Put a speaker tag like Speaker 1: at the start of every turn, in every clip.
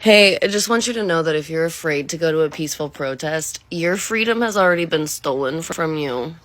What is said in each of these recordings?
Speaker 1: Hey, I just want you to know that if you're afraid to go to a peaceful protest, your freedom has already been stolen from you.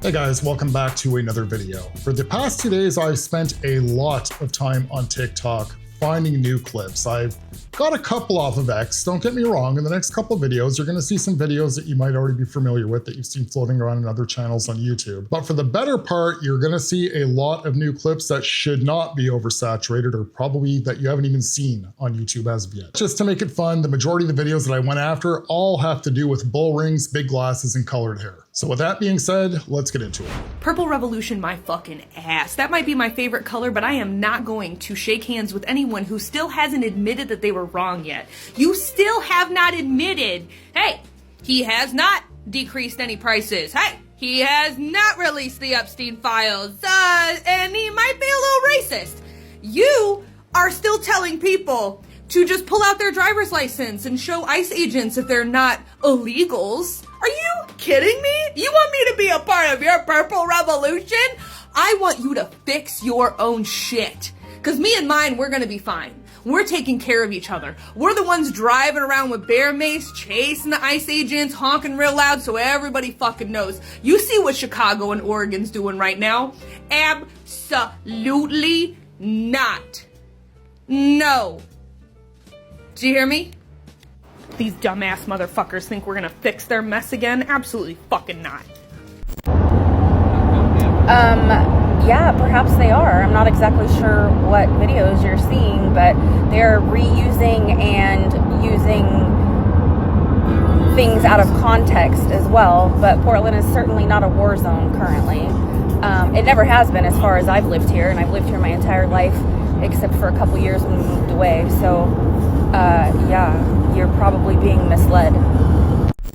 Speaker 2: Hey guys, welcome back to another video. For the past 2 days, I've spent a lot of time on TikTok finding new clips. I've got a couple off of X, don't get me wrong. In the next couple of videos, you're gonna see some videos that you might already be familiar with that you've seen floating around in other channels on YouTube. But for the better part, you're gonna see a lot of new clips that should not be oversaturated or probably that you haven't even seen on YouTube as of yet. Just to make it fun, the majority of the videos that I went after all have to do with bull rings, big glasses, and colored hair. So with that being said, let's get into it.
Speaker 3: Purple Revolution my fucking ass. That might be my favorite color, but I am not going to shake hands with anyone who still hasn't admitted that they were wrong yet. You still have not admitted, hey, he has not decreased any prices. Hey, he has not released the Epstein files, and he might be a little racist. You are still telling people to just pull out their driver's license and show ICE agents if they're not illegals. Are you kidding me? You want me to be a part of your purple revolution? I want you to fix your own shit. Because me and mine, we're going to be fine. We're taking care of each other. We're the ones driving around with bear mace, chasing the ICE agents, honking real loud so everybody fucking knows. You see what Chicago and Oregon's doing right now? Absolutely not. No. Do you hear me? These dumbass motherfuckers think we're gonna fix their mess again? Absolutely fucking not.
Speaker 4: Yeah, perhaps they are. I'm not exactly sure what videos you're seeing, but they're reusing and using things out of context as well. But Portland is certainly not a war zone currently. It never has been as far as I've lived here, and I've lived here my entire life, except for a couple years when we moved away. So, yeah, you're probably being misled.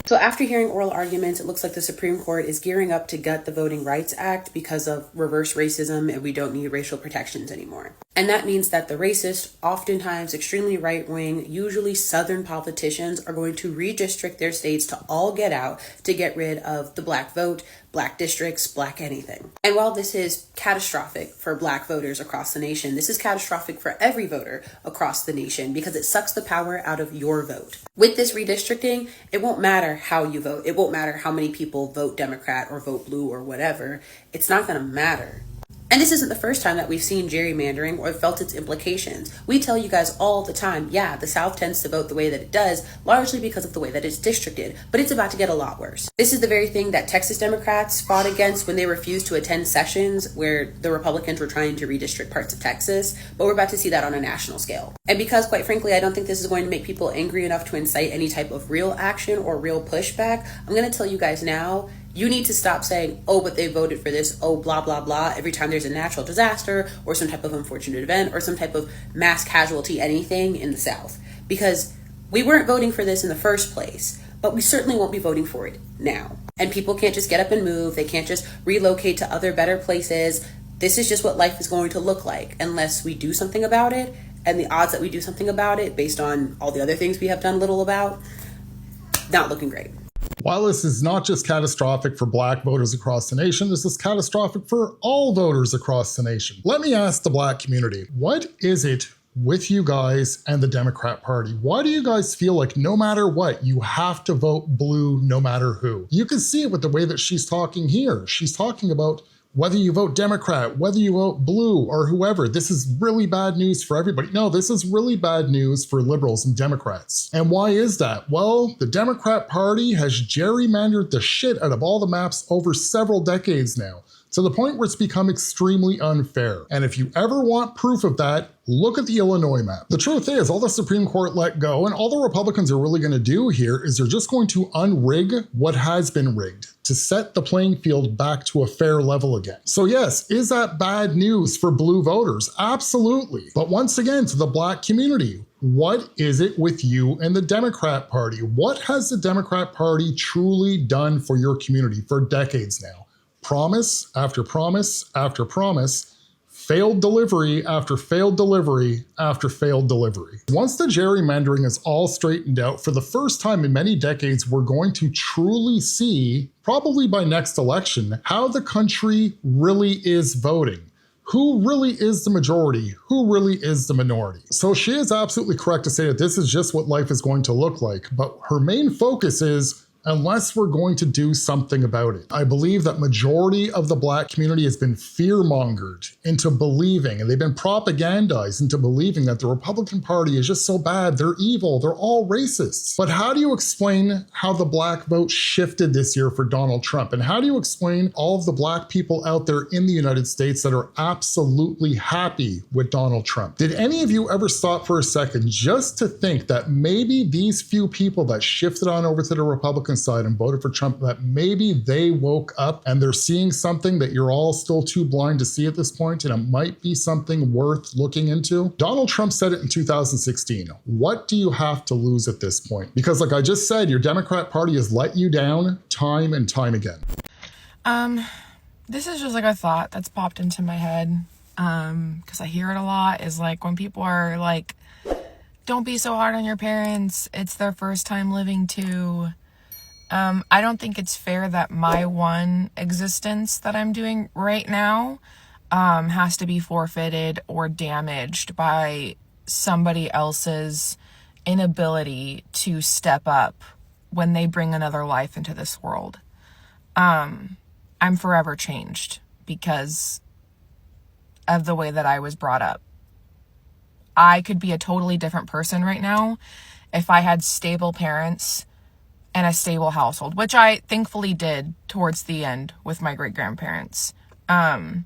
Speaker 5: So after hearing oral arguments, it looks like the Supreme Court is gearing up to gut the Voting Rights Act because of reverse racism and we don't need racial protections anymore. And that means that the racist, oftentimes extremely right-wing, usually Southern politicians are going to redistrict their states to all get out to get rid of the black vote, black districts, black anything. And while this is catastrophic for black voters across the nation, this is catastrophic for every voter across the nation because it sucks the power out of your vote. With this redistricting, it won't matter how you vote. It won't matter how many people vote Democrat or vote blue or whatever. It's not going to matter. And this isn't the first time that we've seen gerrymandering or felt its implications. We tell you guys all the time, yeah, the South tends to vote the way that it does, largely because of the way that it's districted, but it's about to get a lot worse. This is the very thing that Texas Democrats fought against when they refused to attend sessions where the Republicans were trying to redistrict parts of Texas, but we're about to see that on a national scale. And because, quite frankly, I don't think this is going to make people angry enough to incite any type of real action or real pushback, I'm going to tell you guys now, you need to stop saying, oh, but they voted for this, oh, blah, blah, blah, every time there's a natural disaster or some type of unfortunate event or some type of mass casualty, anything in the South. Because we weren't voting for this in the first place, but we certainly won't be voting for it now. And people can't just get up and move. They can't just relocate to other better places. This is just what life is going to look like unless we do something about it. And the odds that we do something about it based on all the other things we have done little about, not looking great.
Speaker 2: While this is not just catastrophic for black voters across the nation, this is catastrophic for all voters across the nation. Let me ask the black community, what is it with you guys and the Democrat Party? Why do you guys feel like no matter what, you have to vote blue no matter who? You can see it with the way that she's talking here. She's talking about whether you vote Democrat, whether you vote blue or whoever. This is really bad news for everybody. No, this is really bad news for liberals and Democrats. And why is that? Well, the Democrat Party has gerrymandered the shit out of all the maps over several decades now, to the point where it's become extremely unfair. And if you ever want proof of that, look at the Illinois map. The truth is, all the Supreme Court let go and all the Republicans are really going to do here is they're just going to unrig what has been rigged to set the playing field back to a fair level again. So yes, is that bad news for blue voters? Absolutely. But once again, to the black community, what is it with you and the Democrat Party? What has the Democrat Party truly done for your community for decades now? Promise after promise after promise, failed delivery after failed delivery after failed delivery. Once the gerrymandering is all straightened out, for the first time in many decades, we're going to truly see, probably by next election, how the country really is voting. Who really is the majority? Who really is the minority? So she is absolutely correct to say that this is just what life is going to look like, but her main focus is, unless we're going to do something about it. I believe that majority of the Black community has been fear-mongered into believing, and they've been propagandized into believing that the Republican Party is just so bad, they're evil, they're all racists. But how do you explain how the Black vote shifted this year for Donald Trump? And how do you explain all of the Black people out there in the United States that are absolutely happy with Donald Trump? Did any of you ever stop for a second just to think that maybe these few people that shifted on over to the Republican side and voted for Trump, that maybe they woke up and they're seeing something that you're all still too blind to see at this point, and it might be something worth looking into? Donald Trump said it in 2016. What do you have to lose at this point? Because like I just said, your Democrat Party has let you down time and time again.
Speaker 6: This is just like a thought that's popped into my head, because I hear it a lot, is like when people are like, don't be so hard on your parents, it's their first time living too. I don't think it's fair that my one existence that I'm doing right now has to be forfeited or damaged by somebody else's inability to step up when they bring another life into this world. I'm forever changed because of the way that I was brought up. I could be a totally different person right now if I had stable parents and a stable household, which I thankfully did towards the end with my great-grandparents. But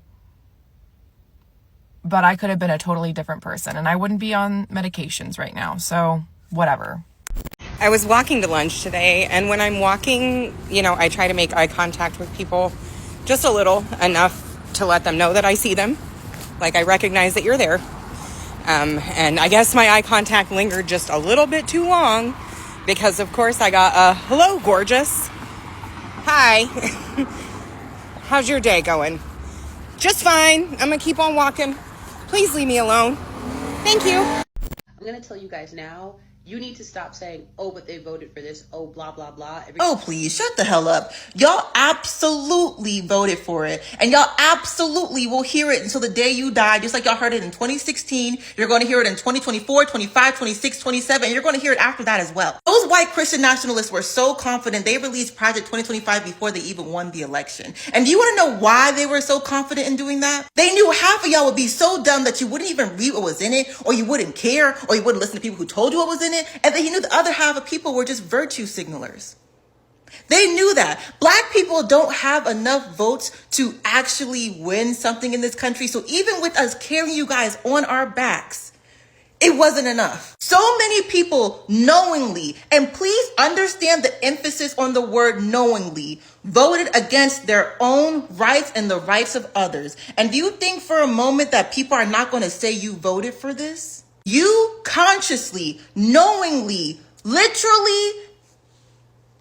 Speaker 6: I could have been a totally different person, and I wouldn't be on medications right now, so whatever.
Speaker 7: I was walking to lunch today, and when I'm walking, I try to make eye contact with people just a little, enough to let them know that I see them. Like, I recognize that you're there. And I guess my eye contact lingered just a little bit too long, because of course I got a hello, gorgeous. Hi. How's your day going? Just fine. I'm gonna keep on walking. Please leave me alone. Thank you.
Speaker 5: I'm gonna tell you guys now, you need to stop saying, oh, but they voted for this, oh, blah, blah, blah.
Speaker 8: Oh, please, shut the hell up. Y'all absolutely voted for it. And y'all absolutely will hear it until the day you die. Just like y'all heard it in 2016. You're going to hear it in 2024, 25, 26, 27. And you're going to hear it after that as well. Those white Christian nationalists were so confident they released Project 2025 before they even won the election. And do you want to know why they were so confident in doing that? They knew half of y'all would be so dumb that you wouldn't even read what was in it, or you wouldn't care, or you wouldn't listen to people who told you what was in it. And then he knew the other half of people were just virtue signalers. They knew that Black people don't have enough votes to actually win something in this country. So even with us carrying you guys on our backs, it wasn't enough. So many people knowingly, and please understand the emphasis on the word knowingly, voted against their own rights and the rights of others. And do you think for a moment that people are not going to say you voted for this? You consciously, knowingly, literally,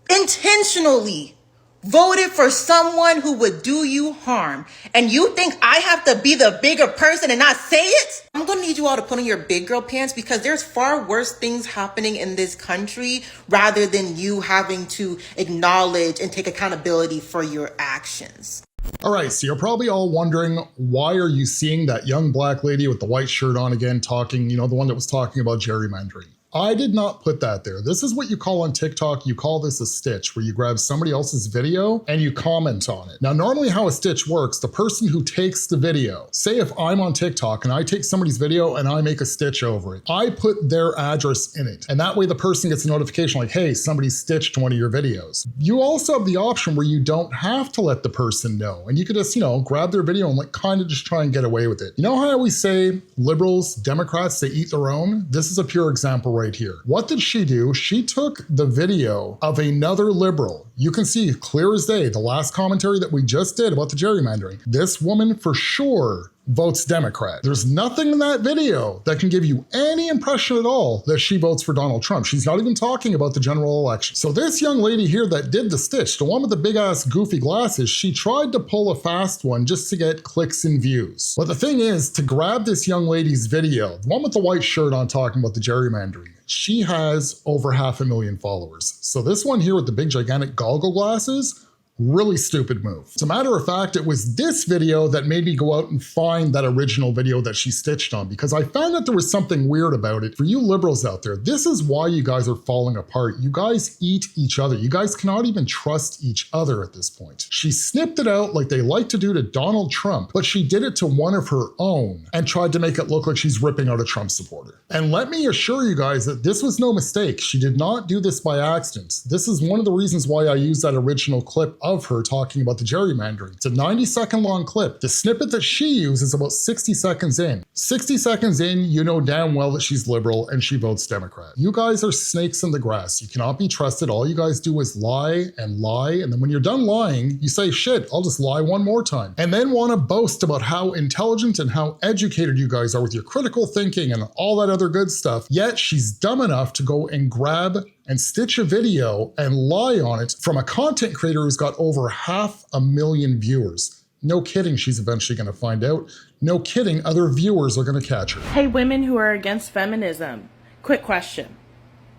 Speaker 8: intentionally voted for someone who would do you harm. And you think I have to be the bigger person and not say it? I'm going to need you all to put on your big girl pants, because there's far worse things happening in this country rather than you having to acknowledge and take accountability for your actions.
Speaker 2: All right, so you're probably all wondering, why are you seeing that young Black lady with the white shirt on again talking, the one that was talking about gerrymandering? I did not put that there. This is what you call on TikTok, you call this a stitch, where you grab somebody else's video and you comment on it. Now, normally how a stitch works, the person who takes the video, say if I'm on TikTok and I take somebody's video and I make a stitch over it, I put their address in it. And that way the person gets a notification like, hey, somebody stitched one of your videos. You also have the option where you don't have to let the person know. And you could just, grab their video and kind of just try and get away with it. You know how I always say liberals, Democrats, they eat their own? This is a pure example right here. What did she do? She took the video of another liberal. You can see clear as day, the last commentary that we just did about the gerrymandering. This woman for sure votes Democrat. There's nothing in that video that can give you any impression at all that she votes for Donald Trump. She's not even talking about the general election. So this young lady here that did the stitch, the one with the big ass goofy glasses, she tried to pull a fast one just to get clicks and views. But the thing is, to grab this young lady's video, the one with the white shirt on talking about the gerrymandering, she has over 500,000 followers. So this one here with the big gigantic goggle glasses, really stupid move. As a matter of fact, it was this video that made me go out and find that original video that she stitched on, because I found that there was something weird about it. For you liberals out there, this is why you guys are falling apart. You guys eat each other. You guys cannot even trust each other at this point. She snipped it out like they like to do to Donald Trump, but she did it to one of her own and tried to make it look like she's ripping out a Trump supporter. And let me assure you guys that this was no mistake. She did not do this by accident. This is one of the reasons why I used that original clip of her talking about the gerrymandering. It's a 90-second long clip. The snippet that she used is about 60 seconds in. 60 seconds in, you know damn well that she's liberal and she votes Democrat. You guys are snakes in the grass. You cannot be trusted. All you guys do is lie, and then when you're done lying, you say, shit, I'll just lie one more time. And then want to boast about how intelligent and how educated you guys are with your critical thinking and all that other good stuff. Yet she's dumb enough to go and grab and stitch a video and lie on it from a content creator who's got over 500,000 viewers. No kidding, she's eventually going to find out. No kidding, other viewers are going to catch her.
Speaker 9: Hey, women who are against feminism, quick question.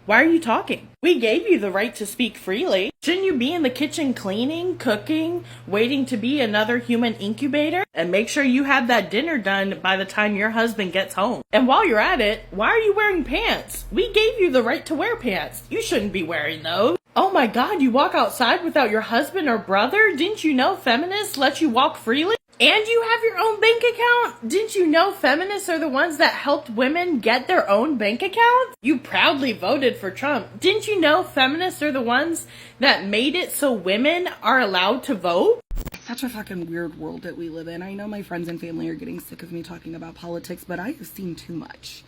Speaker 9: Why are you talking? We gave you the right to speak freely. Shouldn't you be in the kitchen cleaning, cooking, waiting to be another human incubator? And make sure you have that dinner done by the time your husband gets home. And while you're at it, why are you wearing pants? We gave you the right to wear pants. You shouldn't be wearing those. Oh my God, you walk outside without your husband or brother? Didn't you know feminists let you walk freely? And you have your own bank account? Didn't you know feminists are the ones that helped women get their own bank accounts? You proudly voted for Trump. Didn't you know feminists are the ones that made it so women are allowed to vote?
Speaker 10: It's such a fucking weird world that we live in. I know my friends and family are getting sick of me talking about politics, but I have seen too much.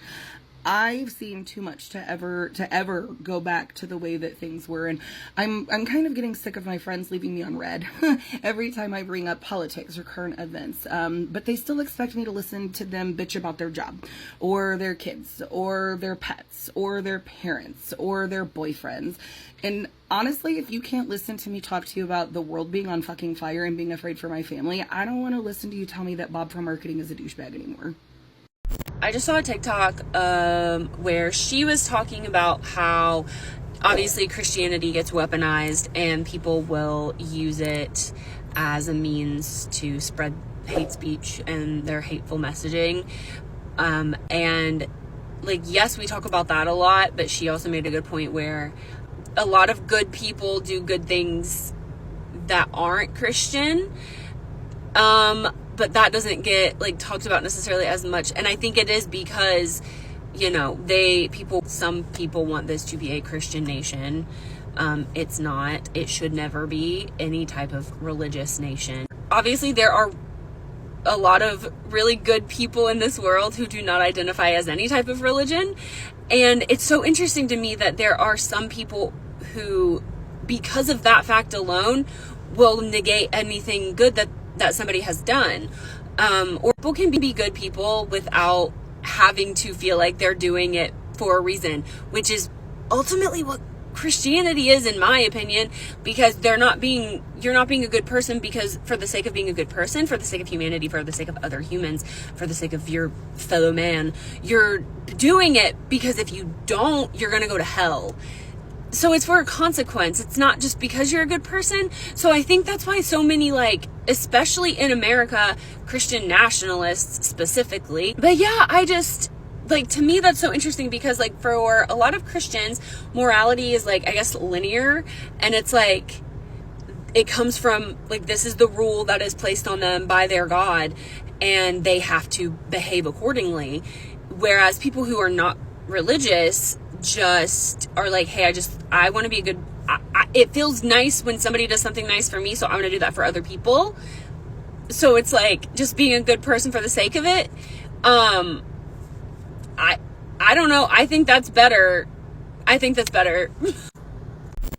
Speaker 10: I've seen too much to ever go back to the way that things were, and I'm kind of getting sick of my friends leaving me on red every time I bring up politics or current events. But they still expect me to listen to them bitch about their job, or their kids, or their pets, or their parents, or their boyfriends. And honestly, if you can't listen to me talk to you about the world being on fucking fire and being afraid for my family, I don't want to listen to you tell me that Bob from marketing is a douchebag anymore.
Speaker 11: I just saw a TikTok where she was talking about how obviously Christianity gets weaponized and people will use it as a means to spread hate speech and their hateful messaging. And like, yes, we talk about that a lot, but she also made a good point where a lot of good people do good things that aren't Christian. But that doesn't get like talked about necessarily as much. And I think it is because, you know, some people want this to be a Christian nation. It's not. It should never be any type of religious nation. Obviously, there are a lot of really good people in this world who do not identify as any type of religion. And it's so interesting to me that there are some people who, because of that fact alone, will negate anything good that somebody has done. Or people can be good people without having to feel like they're doing it for a reason, which is ultimately what Christianity is, in my opinion, because you're not being a good person because for the sake of being a good person, for the sake of humanity, for the sake of other humans, for the sake of your fellow man. You're doing it because if you don't, you're going to go to hell. So it's for a consequence. It's not just because you're a good person. So I think that's why so many, like, especially in America, Christian nationalists specifically. But yeah, I just, like, to me, that's so interesting because, like, for a lot of Christians, morality is, like, I guess, linear. And it's like, it comes from, like, this is the rule that is placed on them by their God, and they have to behave accordingly. Whereas people who are not religious just are like, hey, I want to be a good, it feels nice when somebody does something nice for me, so I'm going to do that for other people. So it's like just being a good person for the sake of it. I don't know. I think that's better.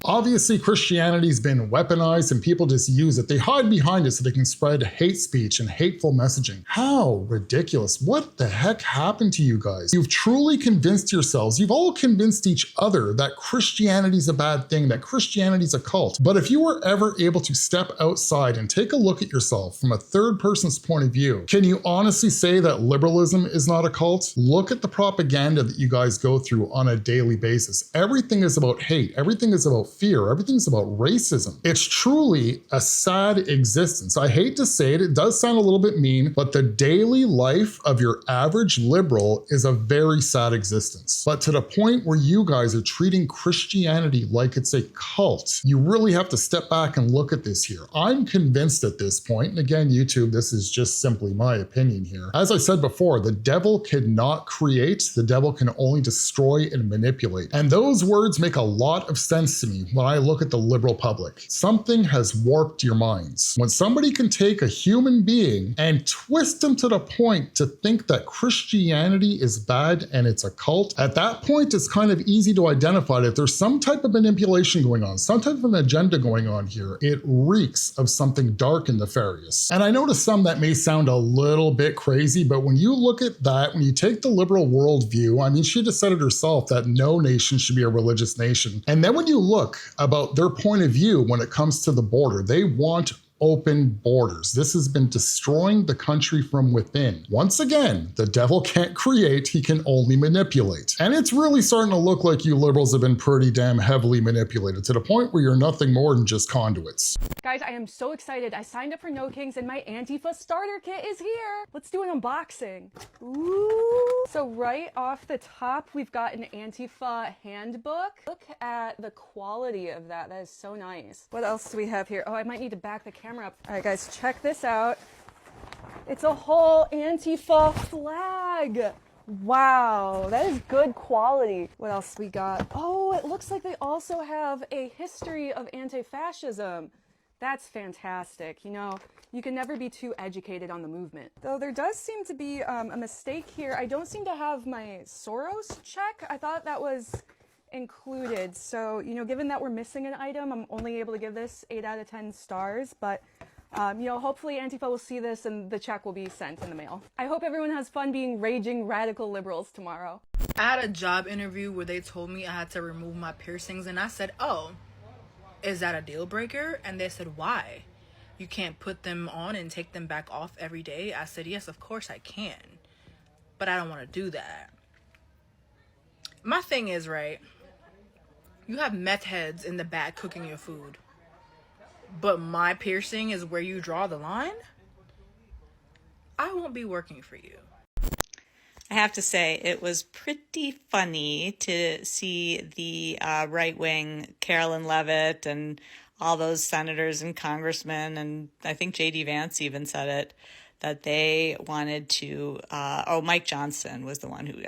Speaker 2: Obviously, Christianity's been weaponized and people just use it. They hide behind it so they can spread hate speech and hateful messaging. How ridiculous. What the heck happened to you guys? You've truly convinced yourselves, you've all convinced each other that Christianity's a bad thing, that Christianity's a cult. But if you were ever able to step outside and take a look at yourself from a third person's point of view, can you honestly say that liberalism is not a cult? Look at the propaganda that you guys go through on a daily basis. Everything is about hate. Everything is about fear. Everything's about racism. It's truly a sad existence. I hate to say it, it does sound a little bit mean, but the daily life of your average liberal is a very sad existence. But to the point where you guys are treating Christianity like it's a cult, you really have to step back and look at this here. I'm convinced at this point, and again, YouTube, this is just simply my opinion here. As I said before, the devil cannot create, the devil can only destroy and manipulate. And those words make a lot of sense to me when I look at the liberal public. Something has warped your minds. When somebody can take a human being and twist them to the point to think that Christianity is bad and it's a cult, at that point it's kind of easy to identify that there's some type of manipulation going on, some type of an agenda going on here. It reeks of something dark and nefarious. And I know to some that may sound a little bit crazy, but when you look at that, when you take the liberal worldview, I mean, she just said it herself that no nation should be a religious nation. And then when you look about their point of view when it comes to the border, they want open borders. This has been destroying the country from within. Once again, the devil can't create, he can only manipulate. And it's really starting to look like you liberals have been pretty damn heavily manipulated to the point where you're nothing more than just conduits.
Speaker 12: Guys, I am so excited. I signed up for No Kings and my Antifa starter kit is here. Let's do an unboxing. Ooh. So right off the top, we've got an Antifa handbook. Look at the quality of that. That is so nice. What else do we have here? Oh, I might need to back the camera up. All right, guys, check this out. It's a whole Antifa flag. Wow, that is good quality. What else we got? Oh, it looks like they also have a history of anti-fascism. That's fantastic. You know, you can never be too educated on the movement. Though there does seem to be a mistake here. I don't seem to have my Soros check. I thought that was included. So, you know, given that we're missing an item, I'm only able to give this 8 out of 10 stars. But, you know, hopefully Antifa will see this and the check will be sent in the mail. I hope everyone has fun being raging radical liberals tomorrow.
Speaker 13: I had a job interview where they told me I had to remove my piercings and I said, oh, is that a deal breaker? And they said, why? You can't put them on and take them back off every day? I said, yes, of course I can, but I don't want to do that. My thing is, right, you have meth heads in the back cooking your food, but my piercing is where you draw the line? I won't be working for you.
Speaker 14: I have to say, it was pretty funny to see the right-wing Carolyn Levitt and all those senators and congressmen, and I think J.D. Vance even said it, that they wanted to, Mike Johnson was the one who,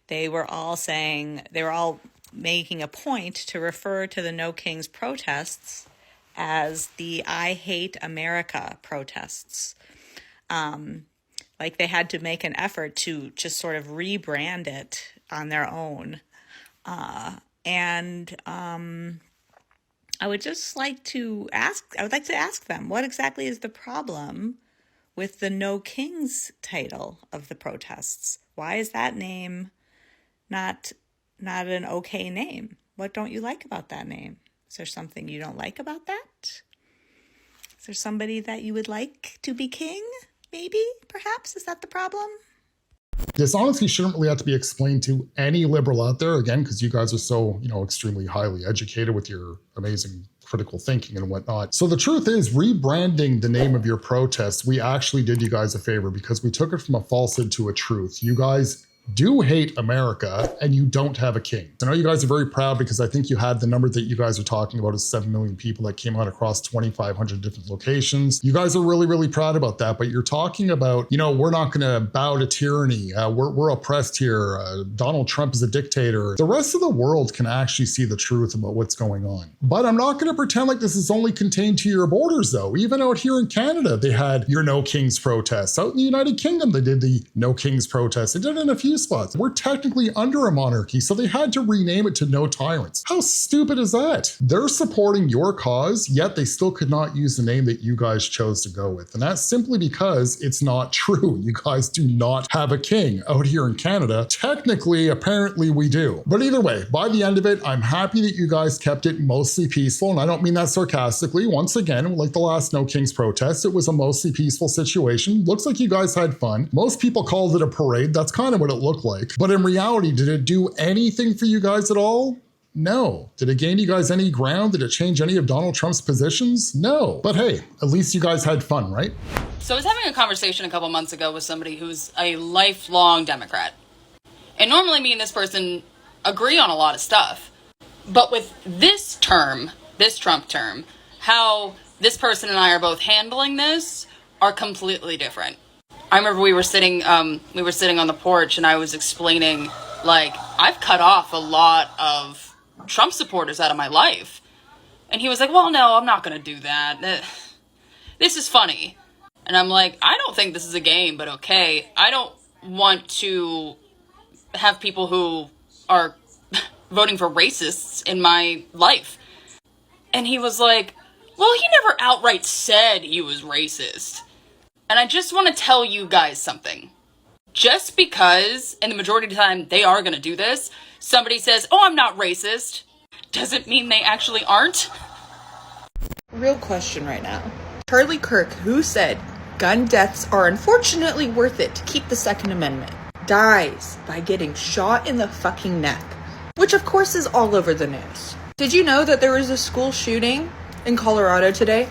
Speaker 14: they were all saying, they were all making a point to refer to the No Kings protests as the I Hate America protests. Like they had to make an effort to just sort of rebrand it on their own. I would just like to ask them, what exactly is the problem with the No Kings title of the protests? Why is that name not an okay name? What don't you like about that name? Is there something you don't like about that? Is there somebody that you would like to be king? Maybe, perhaps, is that the problem?
Speaker 2: This honestly shouldn't really have to be explained to any liberal out there, again, because you guys are so, extremely highly educated with your amazing critical thinking and whatnot. So the truth is, rebranding the name of your protest, we actually did you guys a favor because we took it from a falsehood to a truth. You guys do hate America and you don't have a king. I know you guys are very proud because I think you had the number that you guys are talking about is 7 million people that came out across 2,500 different locations. You guys are really, really proud about that, but you're talking about, we're not gonna bow to tyranny. We're oppressed here. Donald Trump is a dictator. The rest of the world can actually see the truth about what's going on. But I'm not gonna pretend like this is only contained to your borders though. Even out here in Canada, they had your No Kings protests. Out in the United Kingdom, they did the No Kings protests. They did it in a few few spots. We're technically under a monarchy, so they had to rename it to No Tyrants. How stupid is that? They're supporting your cause, yet they still could not use the name that you guys chose to go with. And that's simply because it's not true. You guys do not have a king out here in Canada. Technically, apparently we do. But either way, by the end of it, I'm happy that you guys kept it mostly peaceful. And I don't mean that sarcastically. Once again, like the last No Kings protest, it was a mostly peaceful situation. Looks like you guys had fun. Most people called it a parade. That's kind of what it looked like. But in reality, did it do anything for you guys at all? No. Did it gain you guys any ground? Did it change any of Donald Trump's positions? No. But hey, at least you guys had fun, right?
Speaker 15: So I was having a conversation a couple months ago with somebody who's a lifelong Democrat. And normally me and this person agree on a lot of stuff. But with this term, this Trump term, how this person and I are both handling this are completely different. I remember we were sitting on the porch and I was explaining, like, I've cut off a lot of Trump supporters out of my life. And he was like, well, no, I'm not going to do that. This is funny. And I'm like, I don't think this is a game, but okay. I don't want to have people who are voting for racists in my life. And he was like, well, he never outright said he was racist. And I just want to tell you guys something. Just because, and the majority of the time they are going to do this, somebody says, oh, I'm not racist, doesn't mean they actually aren't.
Speaker 16: Real question right now. Charlie Kirk, who said gun deaths are unfortunately worth it to keep the Second Amendment, dies by getting shot in the fucking neck, which of course is all over the news. Did you know that there was a school shooting in Colorado today?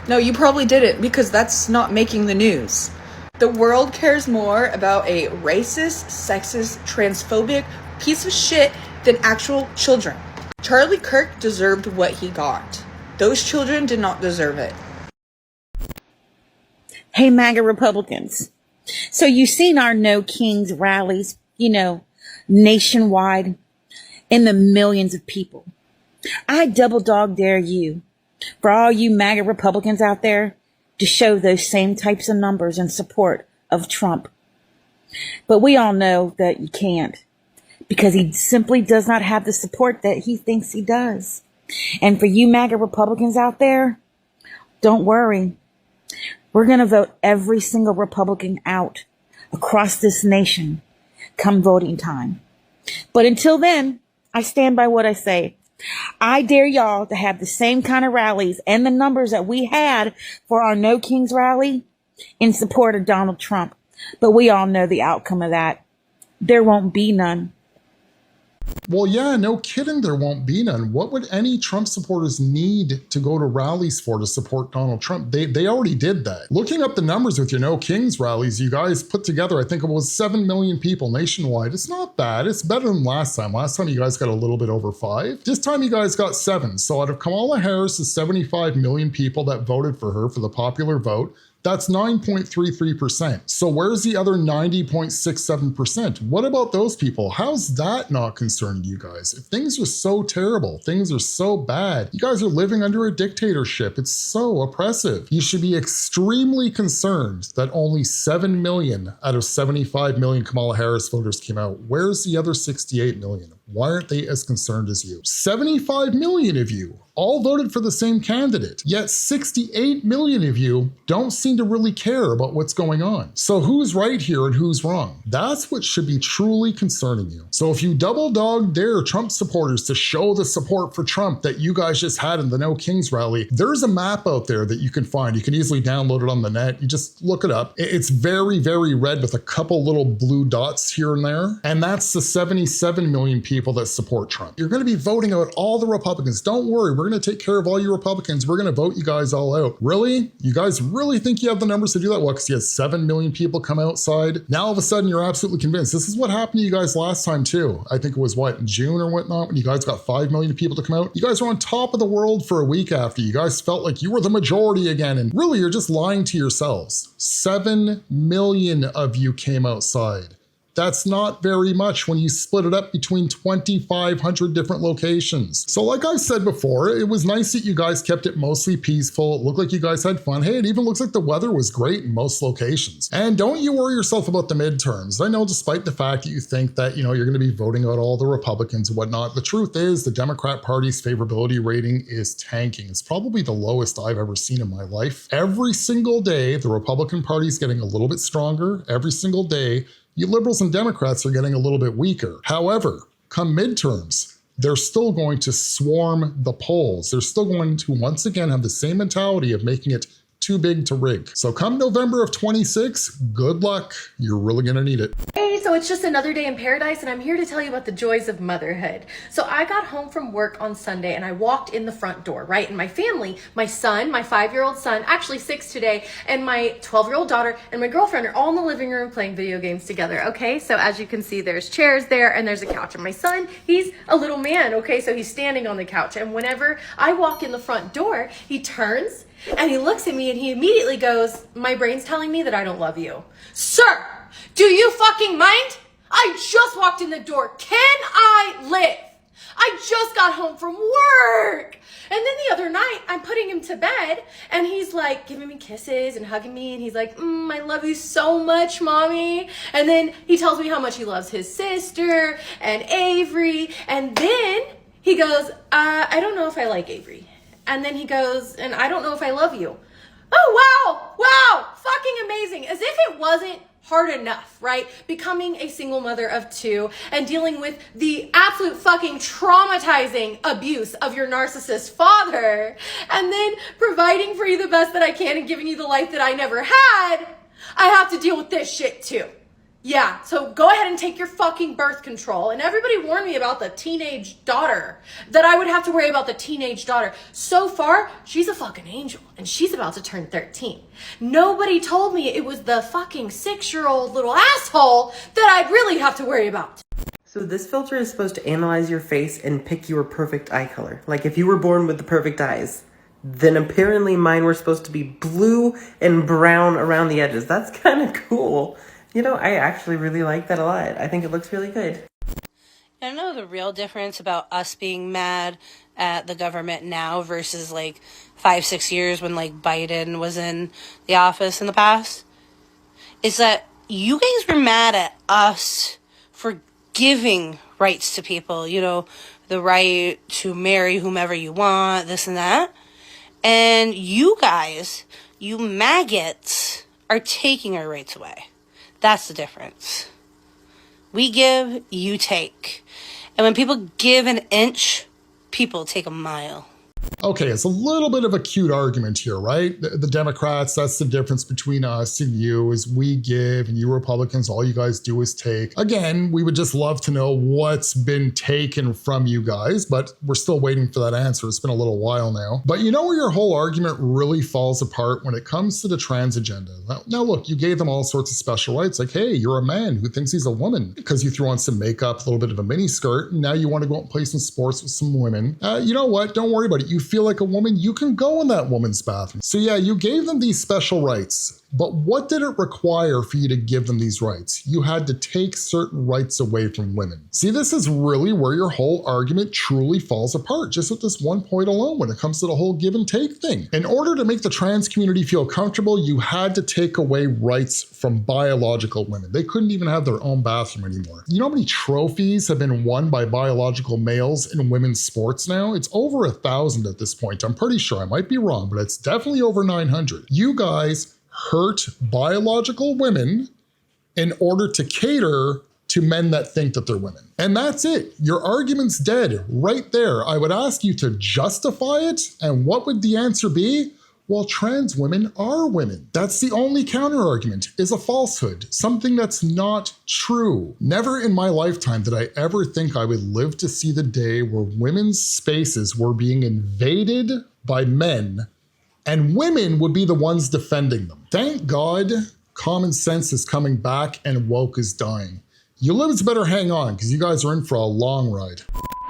Speaker 16: No, you probably didn't, because that's not making the news. The world cares more about a racist, sexist, transphobic piece of shit than actual children. Charlie Kirk deserved what he got. Those children did not deserve it.
Speaker 17: Hey, MAGA Republicans. So you've seen our No Kings rallies, nationwide, in the millions of people. I double dog dare you, for all you MAGA Republicans out there, to show those same types of numbers in support of Trump. But we all know that you can't, because he simply does not have the support that he thinks he does. And for you MAGA Republicans out there, don't worry. We're going to vote every single Republican out across this nation come voting time. But until then, I stand by what I say. I dare y'all to have the same kind of rallies and the numbers that we had for our No Kings rally in support of Donald Trump. But we all know the outcome of that. There won't be none.
Speaker 2: Well, yeah, no kidding, there won't be none. What would any Trump supporters need to go to rallies for to support Donald Trump? They already did that. Looking up the numbers with your No Kings rallies, you guys put together, I think it was 7 million people nationwide. It's not bad. It's better than last time. Last time you guys got a little bit over 5. This time you guys got 7. So out of Kamala Harris's 75 million people that voted for her for the popular vote, that's 9.33%. So where's the other 90.67%? What about those people? How's that not concerning you guys? If things are so terrible, things are so bad, you guys are living under a dictatorship. It's so oppressive. You should be extremely concerned that only 7 million out of 75 million Kamala Harris voters came out. Where's the other 68 million? Why aren't they as concerned as you? 75 million of you all voted for the same candidate, yet 68 million of you don't seem to really care about what's going on. So who's right here and who's wrong? That's what should be truly concerning you. So if you double dog dare Trump supporters to show the support for Trump that you guys just had in the No Kings rally, there's a map out there that you can find. You can easily download it on the net. You just look it up. It's very, very red with a couple little blue dots here and there. And that's the 77 million people that support Trump. You're going to be voting out all the Republicans. Don't worry, we're going to take care of all you Republicans. We're going to vote you guys all out. Really? You guys really think you have the numbers to do that? Well, because you had 7 million people come outside. Now all of a sudden you're absolutely convinced. This is what happened to you guys last time too. I think it was what, in June or whatnot, when you guys got 5 million people to come out. You guys were on top of the world for a week after. You guys felt like you were the majority again. And really, you're just lying to yourselves. 7 million of you came outside. That's not very much when you split it up between 2,500 different locations. So like I said before, it was nice that you guys kept it mostly peaceful. It looked like you guys had fun. Hey, it even looks like the weather was great in most locations. And don't you worry yourself about the midterms. I know despite the fact that you think that, you're going to be voting out all the Republicans and whatnot, the truth is the Democrat Party's favorability rating is tanking. It's probably the lowest I've ever seen in my life. Every single day, the Republican Party's getting a little bit stronger. Every single day, you liberals and Democrats are getting a little bit weaker. However, come midterms, they're still going to swarm the polls. They're still going to once again have the same mentality of making it too big to rig. So come November of 26, good luck. You're really gonna need it.
Speaker 18: Hey, so it's just another day in paradise, and I'm here to tell you about the joys of motherhood. So I got home from work on Sunday and I walked in the front door, right? And my family, my son, my 5-year-old son, actually 6 today, and my 12-year-old daughter and my girlfriend are all in the living room playing video games together, okay? So as you can see, there's chairs there and there's a couch. And my son, he's a little man, okay? So he's standing on the couch. And whenever I walk in the front door, he turns and he looks at me and he immediately goes, my brain's telling me that I don't love you. Sir, do you fucking mind? I just walked in the door. Can I live? I just got home from work. And then the other night, I'm putting him to bed and he's like giving me kisses and hugging me. And he's like, I love you so much, mommy. And then he tells me how much he loves his sister and Avery. And then he goes, I don't know if I like Avery. And then he goes, and I don't know if I love you. Oh, wow, fucking amazing. As if it wasn't hard enough, right? Becoming a single mother of 2 and dealing with the absolute fucking traumatizing abuse of your narcissist father, and then providing for you the best that I can and giving you the life that I never had, I have to deal with this shit too. Yeah, so go ahead and take your fucking birth control. And everybody warned me about the teenage daughter, that I would have to worry about the teenage daughter. So far, she's a fucking angel, and she's about to turn 13. Nobody told me it was the fucking 6-year-old little asshole that I'd really have to worry about.
Speaker 19: So this filter is supposed to analyze your face and pick your perfect eye color. Like if you were born with the perfect eyes, then apparently mine were supposed to be blue and brown around the edges. That's kind of cool. I actually really like that a lot. I think it looks really good.
Speaker 20: I know the real difference about us being mad at the government now versus 5-6 years when Biden was in the office in the past is that you guys were mad at us for giving rights to people, the right to marry whomever you want, this and that. And you guys, you maggots, are taking our rights away. That's the difference. We give, you take. And when people give an inch, people take a mile.
Speaker 2: Okay, it's a little bit of a cute argument here, right? The Democrats, that's the difference between us and you, is we give, and you Republicans, all you guys do is take. Again, we would just love to know what's been taken from you guys, but we're still waiting for that answer. It's been a little while now. But you know where your whole argument really falls apart? When it comes to the trans agenda. Now look, you gave them all sorts of special rights, like, hey, you're a man who thinks he's a woman because you threw on some makeup, a little bit of a mini skirt, and now you want to go out and play some sports with some women. You know what? Don't worry about it. You feel like a woman, you can go in that woman's bathroom. So yeah, you gave them these special rights, but what did it require for you to give them these rights? You had to take certain rights away from women. See, this is really where your whole argument truly falls apart, just at this one point alone when it comes to the whole give and take thing. In order to make the trans community feel comfortable, you had to take away rights from biological women. They couldn't even have their own bathroom anymore. You know how many trophies have been won by biological males in women's sports now? It's over 1,000 at this point. I'm pretty sure, I might be wrong, but it's definitely over 900. You guys hurt biological women in order to cater to men that think that they're women. And that's it. Your argument's dead right there. I would ask you to justify it, and what would the answer be? Well, trans women are women. That's the only counter argument, is a falsehood, something that's not true. Never in my lifetime did I ever think I would live to see the day where women's spaces were being invaded by men and women would be the ones defending them. Thank God common sense is coming back and woke is dying. You libs better hang on, because you guys are in for a long ride.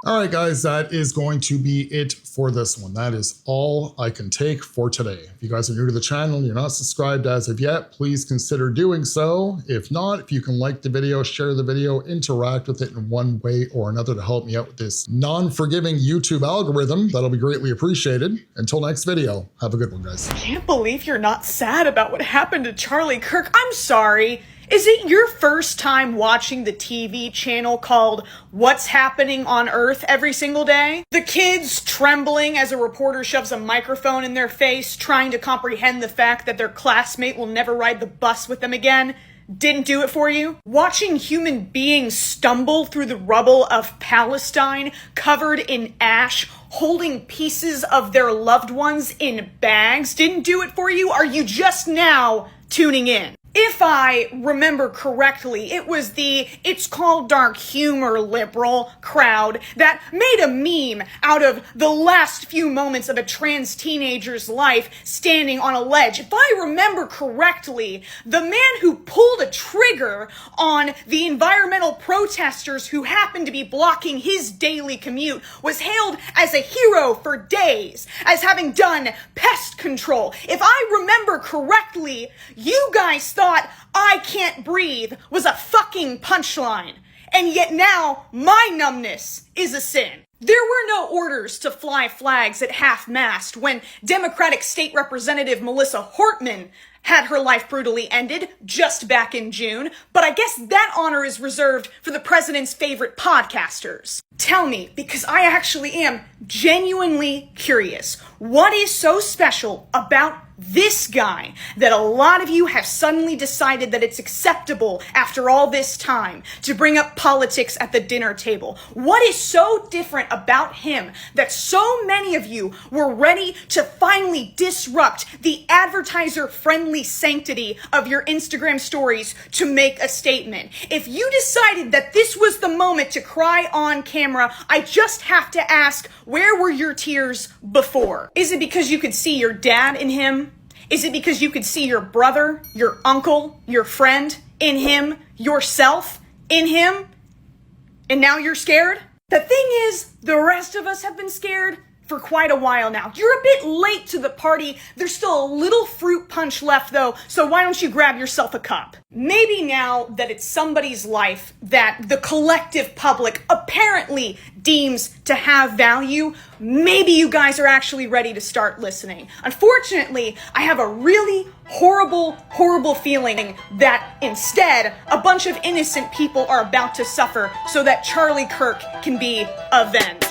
Speaker 2: All right, guys, that is going to be it for this one. That is all I can take for today. If you guys are new to the channel and you're not subscribed as of yet, please consider doing so. If not, if you can like the video, share the video, interact with it in one way or another to help me out with this non-forgiving YouTube algorithm, that'll be greatly appreciated. Until next video, have a good one, guys.
Speaker 21: I can't believe you're not sad about what happened to Charlie Kirk. I'm sorry. Is it your first time watching the TV channel called What's Happening on Earth every single day? The kids trembling as a reporter shoves a microphone in their face, trying to comprehend the fact that their classmate will never ride the bus with them again, didn't do it for you? Watching human beings stumble through the rubble of Palestine, covered in ash, holding pieces of their loved ones in bags, didn't do it for you? Are you just now tuning in? If I remember correctly, it was the "it's called dark humor" liberal crowd that made a meme out of the last few moments of a trans teenager's life standing on a ledge. If I remember correctly, the man who pulled a trigger on the environmental protesters who happened to be blocking his daily commute was hailed as a hero for days, as having done pest control. If I remember correctly, you guys thought "I can't breathe" was a fucking punchline. And yet now, my numbness is a sin. There were no orders to fly flags at half-mast when Democratic State Representative Melissa Hortman had her life brutally ended just back in June, but I guess that honor is reserved for the president's favorite podcasters. Tell me, because I actually am genuinely curious, what is so special about this guy that a lot of you have suddenly decided that it's acceptable after all this time to bring up politics at the dinner table? What is so different about him that so many of you were ready to finally disrupt the advertiser-friendly sanctity of your Instagram stories to make a statement? If you decided that this was the moment to cry on camera, I just have to ask, where were your tears before? Is it because you could see your dad in him? Is it because you could see your brother, your uncle, your friend in him, yourself in him? And now you're scared? The thing is, the rest of us have been scared for quite a while now. You're a bit late to the party. There's still a little fruit punch left though, so why don't you grab yourself a cup? Maybe now that it's somebody's life that the collective public apparently deems to have value, maybe you guys are actually ready to start listening. Unfortunately, I have a really horrible feeling that instead, a bunch of innocent people are about to suffer so that Charlie Kirk can be avenged.